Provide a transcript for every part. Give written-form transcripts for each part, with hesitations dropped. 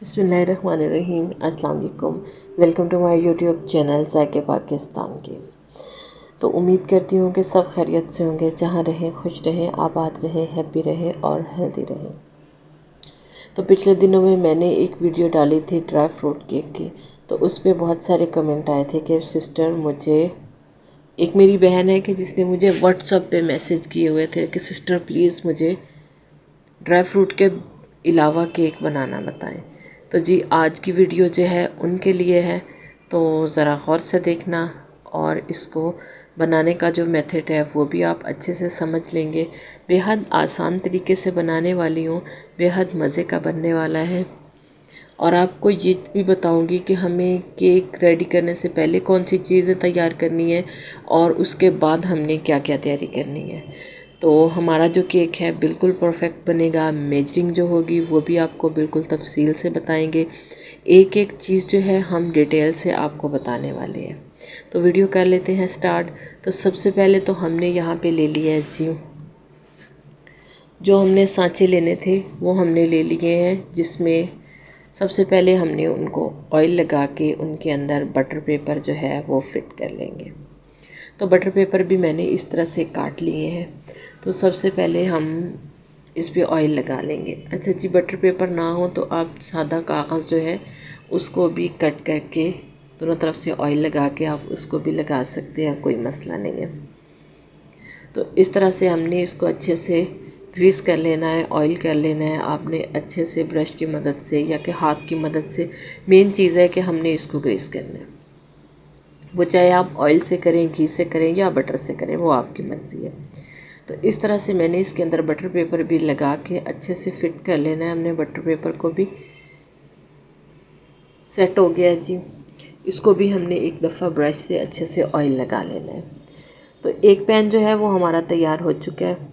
बिस्मिल्लाहिर्रहमानिर्रहीम। अस्सलाम वालेकुम। Welcome to my YouTube channel ज़ायके पाकिस्तान की। तो उम्मीद करती हूँ कि सब खैरियत से होंगे, जहाँ रहें खुश रहें, आबाद रहें, हैप्पी रहें और हेल्दी रहें। तो पिछले दिनों में मैंने एक वीडियो डाली थी ड्राई फ्रूट केक की, तो उस पर बहुत सारे कमेंट आए थे कि सिस्टर मुझे, एक मेरी बहन है कि जिसने मुझे व्हाट्सएप पे मैसेज किए हुए थे कि सिस्टर प्लीज़ मुझे ड्राई फ्रूट के अलावा केक बनाना बताएं। तो जी आज की वीडियो जो है उनके लिए है, तो ज़रा गौर से देखना और इसको बनाने का जो मेथड है वो भी आप अच्छे से समझ लेंगे। बेहद आसान तरीके से बनाने वाली हूँ, बेहद मज़े का बनने वाला है। और आपको ये भी बताऊंगी कि हमें केक रेडी करने से पहले कौन सी चीज़ें तैयार करनी है और उसके बाद हमने क्या क्या तैयारी करनी है। तो हमारा जो केक है बिल्कुल परफेक्ट बनेगा। मेजरिंग जो होगी वो भी आपको बिल्कुल तफसील से बताएंगे। एक एक चीज़ जो है हम डिटेल से आपको बताने वाले हैं। तो वीडियो कर लेते हैं स्टार्ट। तो सबसे पहले तो हमने यहाँ पे ले लिया है जी, जो हमने सांचे लेने थे वो हमने ले लिए हैं, जिसमें सबसे पहले हमने उनको ऑयल लगा के उनके अंदर बटर पेपर जो है वो फिट कर लेंगे। तो बटर पेपर भी मैंने इस तरह से काट लिए हैं। तो सबसे पहले हम इस पे ऑयल लगा लेंगे। अच्छा जी, बटर पेपर ना हो तो आप सादा कागज़ जो है उसको भी कट करके दोनों तरफ से ऑयल लगा के आप उसको भी लगा सकते हैं, कोई मसला नहीं है। तो इस तरह से हमने इसको अच्छे से ग्रीस कर लेना है, ऑयल कर लेना है। आपने अच्छे से ब्रश की मदद से या कि हाथ की मदद से, मेन चीज़ है कि हमने इसको ग्रीस करना है। वो चाहे आप ऑयल से करें, घी से करें या बटर से करें, वो आपकी मर्ज़ी है। तो इस तरह से मैंने इसके अंदर बटर पेपर भी लगा के अच्छे से फिट कर लेना है। हमने बटर पेपर को भी सेट हो गया जी। इसको भी हमने एक दफ़ा ब्रश से अच्छे से ऑयल लगा लेना है। तो एक पैन जो है वो हमारा तैयार हो चुका है।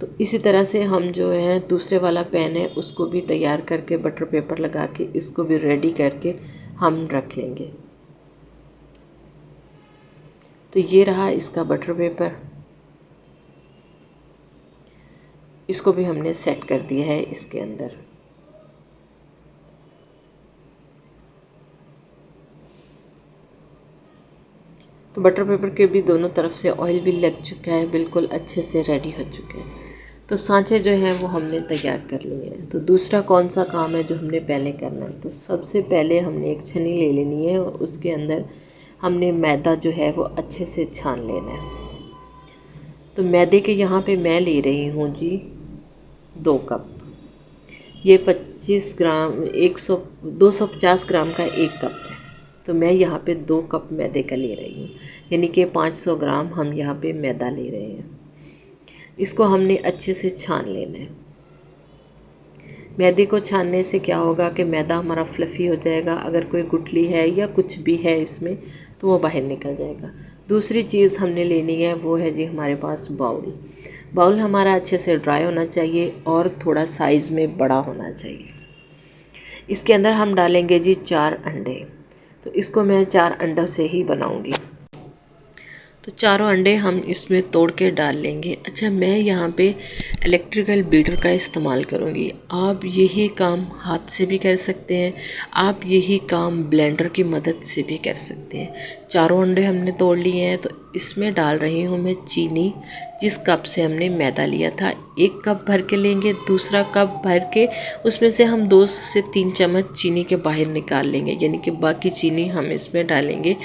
तो इसी तरह से हम जो है दूसरे वाला पैन है उसको भी तैयार करके बटर पेपर लगा के इसको भी रेडी करके हम रख लेंगे। तो ये रहा इसका बटर पेपर, इसको भी हमने सेट कर दिया है इसके अंदर। तो बटर पेपर के भी दोनों तरफ से ऑयल भी लग चुका है, बिल्कुल अच्छे से रेडी हो चुके हैं। तो सांचे जो हैं वो हमने तैयार कर लिए हैं। तो दूसरा कौन सा काम है जो हमने पहले करना है, तो सबसे पहले हमने एक छन्नी ले लेनी है और उसके अंदर हमने मैदा जो है वो अच्छे से छान लेना है। तो मैदे के यहाँ पे मैं ले रही हूँ जी 2 कप। ये 25 ग्राम 100 250 ग्राम का 1 कप है। तो मैं यहाँ पे 2 कप मैदे का ले रही हूँ, यानी कि 500 ग्राम हम यहाँ पे मैदा ले रहे हैं। इसको हमने अच्छे से छान लेना है। मैदे को छानने से क्या होगा कि मैदा हमारा फ्लफ़ी हो जाएगा। अगर कोई गुठली है या कुछ भी है इसमें तो वो बाहर निकल जाएगा। दूसरी चीज़ हमने लेनी है वो है जी हमारे पास बाउल। बाउल हमारा अच्छे से ड्राई होना चाहिए और थोड़ा साइज़ में बड़ा होना चाहिए। इसके अंदर हम डालेंगे जी 4 अंडे। तो इसको मैं 4 अंडों से ही बनाऊंगी। तो चारों अंडे हम इसमें तोड़ के डाल लेंगे। अच्छा, मैं यहाँ पे इलेक्ट्रिकल बीटर का इस्तेमाल करूँगी। आप यही काम हाथ से भी कर सकते हैं, आप यही काम ब्लेंडर की मदद से भी कर सकते हैं। चारों अंडे हमने तोड़ लिए हैं। तो इसमें डाल रही हूँ मैं चीनी। जिस कप से हमने मैदा लिया था 1 कप भर के लेंगे, दूसरा कप भर के उसमें से हम 2 से 3 चम्मच चीनी के बाहर निकाल लेंगे, यानी कि बाकी चीनी हम इसमें डालेंगे।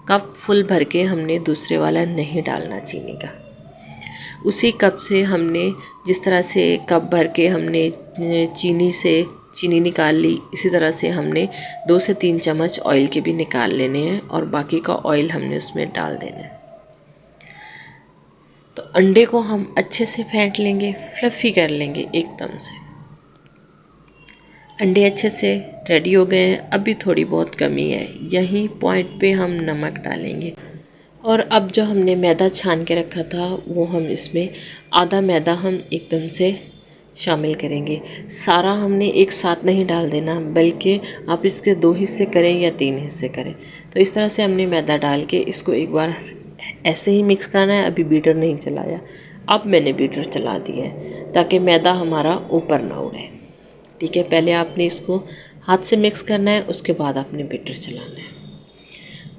कप फुल भर के हमने दूसरे वाला नहीं डालना चीनी का। उसी कप से हमने जिस तरह से कप भर के हमने चीनी से चीनी निकाल ली, इसी तरह से हमने 2 से 3 चम्मच ऑयल के भी निकाल लेने हैं और बाकी का ऑयल हमने उसमें डाल देना है। तो अंडे को हम अच्छे से फेंट लेंगे, फ्लफ़ी कर लेंगे एकदम से। अंडे अच्छे से रेडी हो गए हैं। अभी थोड़ी बहुत कमी है, यहीं पॉइंट पे हम नमक डालेंगे। और अब जो हमने मैदा छान के रखा था वो हम इसमें आधा मैदा हम एकदम से शामिल करेंगे। सारा हमने एक साथ नहीं डाल देना, बल्कि आप इसके 2 हिस्से करें या 3 हिस्से करें। तो इस तरह से हमने मैदा डाल के इसको एक बार ऐसे ही मिक्स करना है। अभी बीटर नहीं चलाया, अब मैंने बीटर चला दिया है ताकि मैदा हमारा ऊपर ना उड़े। ठीक है, पहले आपने इसको हाथ से मिक्स करना है, उसके बाद आपने बीटर चलाना है।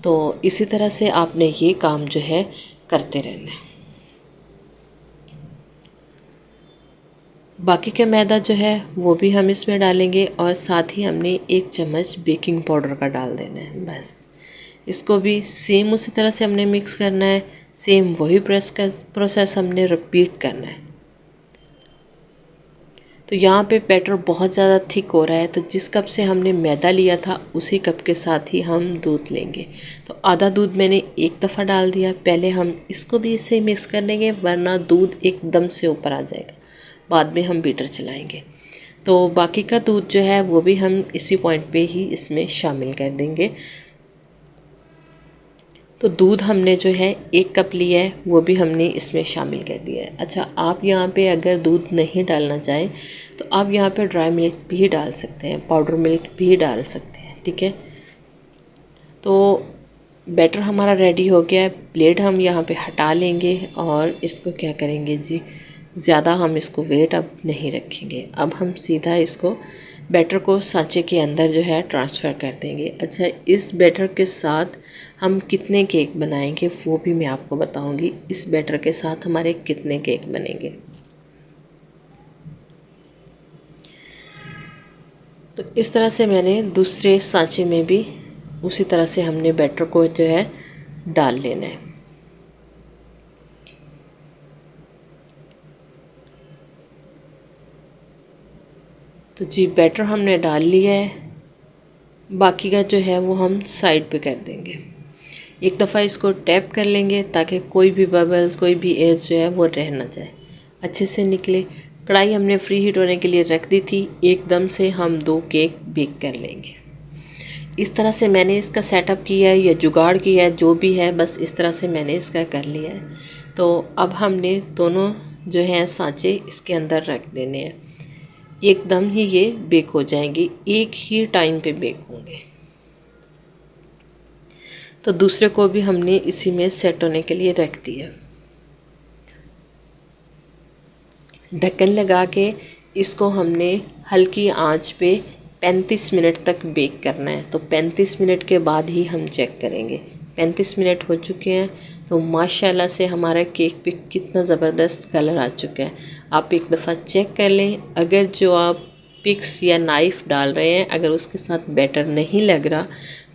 तो इसी तरह से आपने ये काम जो है करते रहना है। बाकी का मैदा जो है वो भी हम इसमें डालेंगे और साथ ही हमने 1 चम्मच बेकिंग पाउडर का डाल देना है। बस इसको भी सेम उसी तरह से हमने मिक्स करना है, सेम वही प्रोसेस हमने रिपीट करना है। तो यहाँ पे बैटर बहुत ज़्यादा थिक हो रहा है, तो जिस कप से हमने मैदा लिया था उसी कप के साथ ही हम दूध लेंगे। तो आधा दूध मैंने एक दफ़ा डाल दिया। पहले हम इसको भी इसे मिक्स कर लेंगे, वरना दूध एकदम से ऊपर आ जाएगा, बाद में हम बीटर चलाएंगे। तो बाकी का दूध जो है वो भी हम इसी पॉइंट पे ही इसमें शामिल कर देंगे। तो दूध हमने जो है 1 कप लिया है, वो भी हमने इसमें शामिल कर दिया है। अच्छा, आप यहाँ पे अगर दूध नहीं डालना चाहें तो आप यहाँ पे ड्राई मिल्क भी डाल सकते हैं, पाउडर मिल्क भी डाल सकते हैं। ठीक है, तो बैटर हमारा रेडी हो गया है। प्लेट हम यहाँ पे हटा लेंगे और इसको क्या करेंगे जी, ज़्यादा हम इसको वेट अब नहीं रखेंगे। अब हम सीधा इसको बैटर को सांचे के अंदर जो है ट्रांसफ़र कर देंगे। अच्छा, इस बैटर के साथ हम कितने केक बनाएंगे वो भी मैं आपको बताऊंगी। इस बैटर के साथ हमारे कितने केक बनेंगे। तो इस तरह से मैंने दूसरे सांचे में भी उसी तरह से हमने बैटर को जो है डाल लेना है। तो जी बैटर हमने डाल लिया है, बाकी का जो है वो हम साइड पे कर देंगे। एक दफ़ा इसको टैप कर लेंगे ताकि कोई भी बबल्स, कोई भी एज जो है वो रह ना जाए, अच्छे से निकले। कढ़ाई हमने फ्री हीट होने के लिए रख दी थी। एकदम से हम 2 केक बेक कर लेंगे। इस तरह से मैंने इसका सेटअप किया है या जुगाड़ किया है, जो भी है, बस इस तरह से मैंने इसका कर लिया है। तो अब हमने दोनों जो हैं सांचे इसके अंदर रख देने हैं। एकदम ही ये बेक हो जाएंगे, एक ही टाइम पे बेक होंगे। तो दूसरे को भी हमने इसी में सेट होने के लिए रख दिया। ढक्कन लगा के इसको हमने हल्की आंच पे 35 मिनट तक बेक करना है। तो 35 मिनट के बाद ही हम चेक करेंगे। 35 मिनट हो चुके हैं, तो माशाल्लाह से हमारा केक पे कितना ज़बरदस्त कलर आ चुका है। आप एक दफ़ा चेक कर लें। अगर जो आप पिक्स या नाइफ़ डाल रहे हैं, अगर उसके साथ बैटर नहीं लग रहा,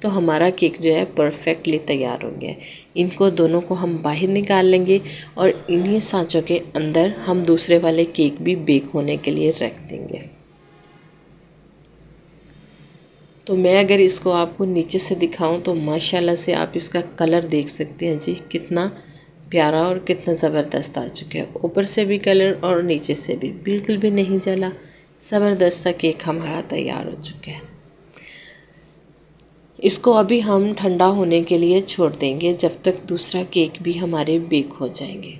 तो हमारा केक जो है परफेक्टली तैयार हो गया है। इनको दोनों को हम बाहर निकाल लेंगे और इन्हीं सांचों के अंदर हम दूसरे वाले केक भी बेक होने के लिए रख देंगे। तो मैं अगर इसको आपको नीचे से दिखाऊं तो माशाल्लाह से आप इसका कलर देख सकते हैं जी, कितना प्यारा और कितना ज़बरदस्त आ चुका है। ऊपर से भी कलर और नीचे से भी बिल्कुल भी नहीं जला। ज़बरदस्त सा केक हमारा तैयार हो चुका है। इसको अभी हम ठंडा होने के लिए छोड़ देंगे, जब तक दूसरा केक भी हमारे बेक हो जाएंगे।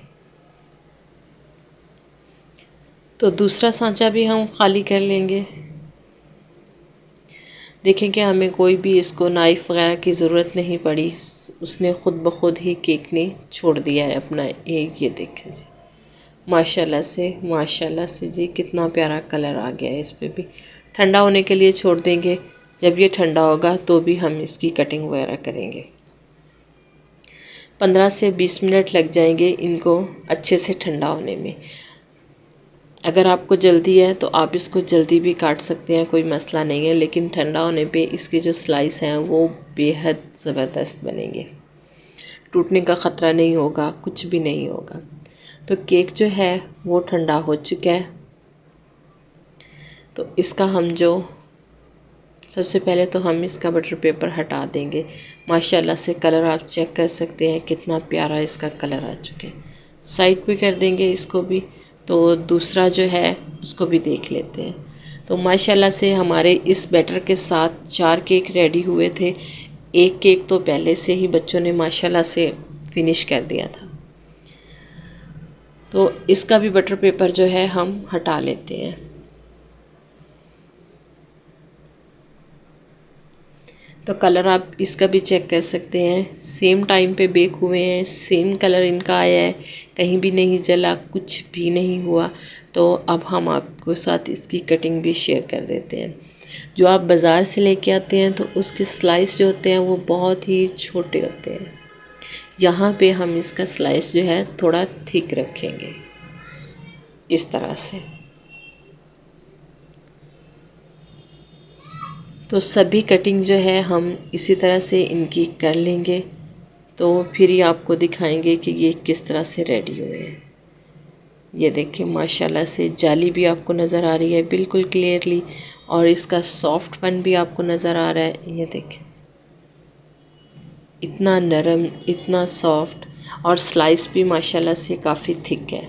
तो दूसरा सांचा भी हम खाली कर लेंगे। देखें कि हमें कोई भी इसको नाइफ़ वगैरह की ज़रूरत नहीं पड़ी, उसने ख़ुद ब खुद ही केक ने छोड़ दिया है अपना एक। ये देखें जी, माशाल्लाह से जी कितना प्यारा कलर आ गया है। इस पे भी ठंडा होने के लिए छोड़ देंगे। जब ये ठंडा होगा तो भी हम इसकी कटिंग वगैरह करेंगे। 15 से 20 मिनट लग जाएंगे इनको अच्छे से ठंडा होने में। अगर आपको जल्दी है तो आप इसको जल्दी भी काट सकते हैं, कोई मसला नहीं है, लेकिन ठंडा होने पे इसके जो स्लाइस हैं वो बेहद ज़बरदस्त बनेंगे। टूटने का ख़तरा नहीं होगा, कुछ भी नहीं होगा। तो केक जो है वो ठंडा हो चुका है। तो इसका हम जो सबसे पहले तो हम इसका बटर पेपर हटा देंगे। माशाल्लाह से कलर आप चेक कर सकते हैं, कितना प्यारा इसका कलर आ चुका है। साइड पे कर देंगे इसको भी। तो दूसरा जो है उसको भी देख लेते हैं। तो माशाल्लाह से हमारे इस बैटर के साथ 4 केक रेडी हुए थे। एक केक तो पहले से ही बच्चों ने माशाल्लाह से फिनिश कर दिया था। तो इसका भी बटर पेपर जो है हम हटा लेते हैं। तो कलर आप इसका भी चेक कर सकते हैं, सेम टाइम पे बेक हुए हैं, सेम कलर इनका आया है, कहीं भी नहीं जला, कुछ भी नहीं हुआ। तो अब हम आपको साथ इसकी कटिंग भी शेयर कर देते हैं। जो आप बाज़ार से लेके आते हैं तो उसके स्लाइस जो होते हैं वो बहुत ही छोटे होते हैं। यहाँ पे हम इसका स्लाइस जो है थोड़ा थिक रखेंगे इस तरह से। तो सभी कटिंग जो है हम इसी तरह से इनकी कर लेंगे, तो फिर ही आपको दिखाएंगे कि ये किस तरह से रेडी हुए हैं। ये देखिए माशाल्लाह से जाली भी आपको नज़र आ रही है बिल्कुल क्लियरली, और इसका सॉफ्टपन भी आपको नज़र आ रहा है। ये देखें इतना नरम, इतना सॉफ्ट, और स्लाइस भी माशाल्लाह से काफ़ी थिक है।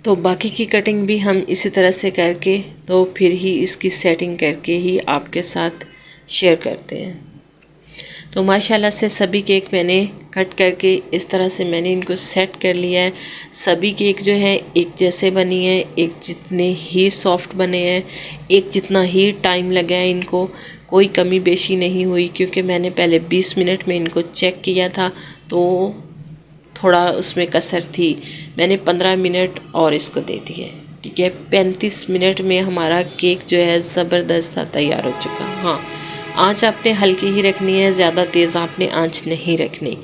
तो बाकी की कटिंग भी हम इसी तरह से करके तो फिर ही इसकी सेटिंग करके ही आपके साथ शेयर करते हैं। तो माशाल्लाह से सभी केक मैंने कट करके इस तरह से मैंने इनको सेट कर लिया है। सभी केक जो है एक जैसे बनी है, एक जितने ही सॉफ्ट बने हैं, एक जितना ही टाइम लगा है इनको, कोई कमी बेशी नहीं हुई, क्योंकि मैंने पहले 20 मिनट में इनको चेक किया था तो थोड़ा उसमें कसर थी। मैंने 15 मिनट और इसको दे दिए, ठीक है। 35 मिनट में हमारा केक जो है ज़बरदस्त था तैयार हो चुका। हाँ, आंच आपने हल्की ही रखनी है, ज़्यादा तेज़ आपने आंच नहीं रखनी।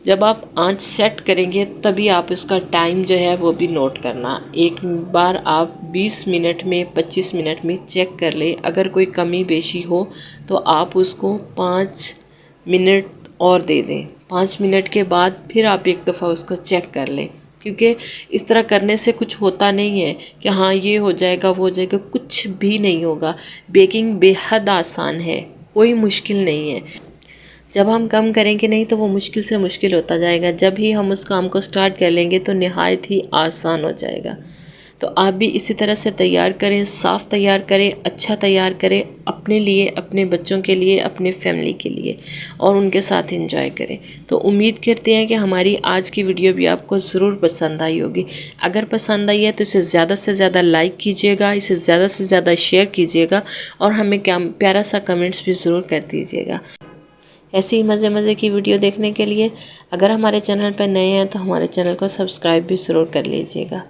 जब आप आंच सेट करेंगे तभी आप उसका टाइम जो है वो भी नोट करना। एक बार आप 20 मिनट में 25 मिनट में चेक कर ले, अगर कोई कमी बेशी हो तो आप उसको 5 मिनट और दे दें। 5 मिनट के बाद फिर आप एक दफ़ा उसको चेक कर लें, क्योंकि इस तरह करने से कुछ होता नहीं है कि हाँ ये हो जाएगा वो हो जाएगा, कुछ भी नहीं होगा। बेकिंग बेहद आसान है, कोई मुश्किल नहीं है। जब हम कम करेंगे नहीं तो वो मुश्किल से मुश्किल होता जाएगा, जब ही हम उस काम को स्टार्ट कर लेंगे तो नहायत ही आसान हो जाएगा। तो आप भी इसी तरह से तैयार करें, साफ़ तैयार करें, अच्छा तैयार करें, अपने लिए, अपने बच्चों के लिए, अपने फैमिली के लिए, और उनके साथ एंजॉय करें। तो उम्मीद करते हैं कि हमारी आज की वीडियो भी आपको ज़रूर पसंद आई होगी। अगर पसंद आई है तो इसे ज़्यादा से ज़्यादा लाइक कीजिएगा, इसे ज़्यादा से ज़्यादा शेयर कीजिएगा, और हमें क्या प्यारा सा कमेंट्स भी ज़रूर कर दीजिएगा। ऐसी ही मज़े की वीडियो देखने के लिए अगर हमारे चैनल पर नए हैं तो हमारे चैनल को सब्सक्राइब भी ज़रूर कर लीजिएगा।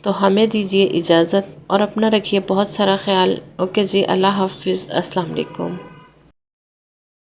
तो हमें दीजिए इजाज़त और अपना रखिए बहुत सारा ख्याल। ओके जी, अल्लाह हाफिज़, अस्सलाम वालेकुम।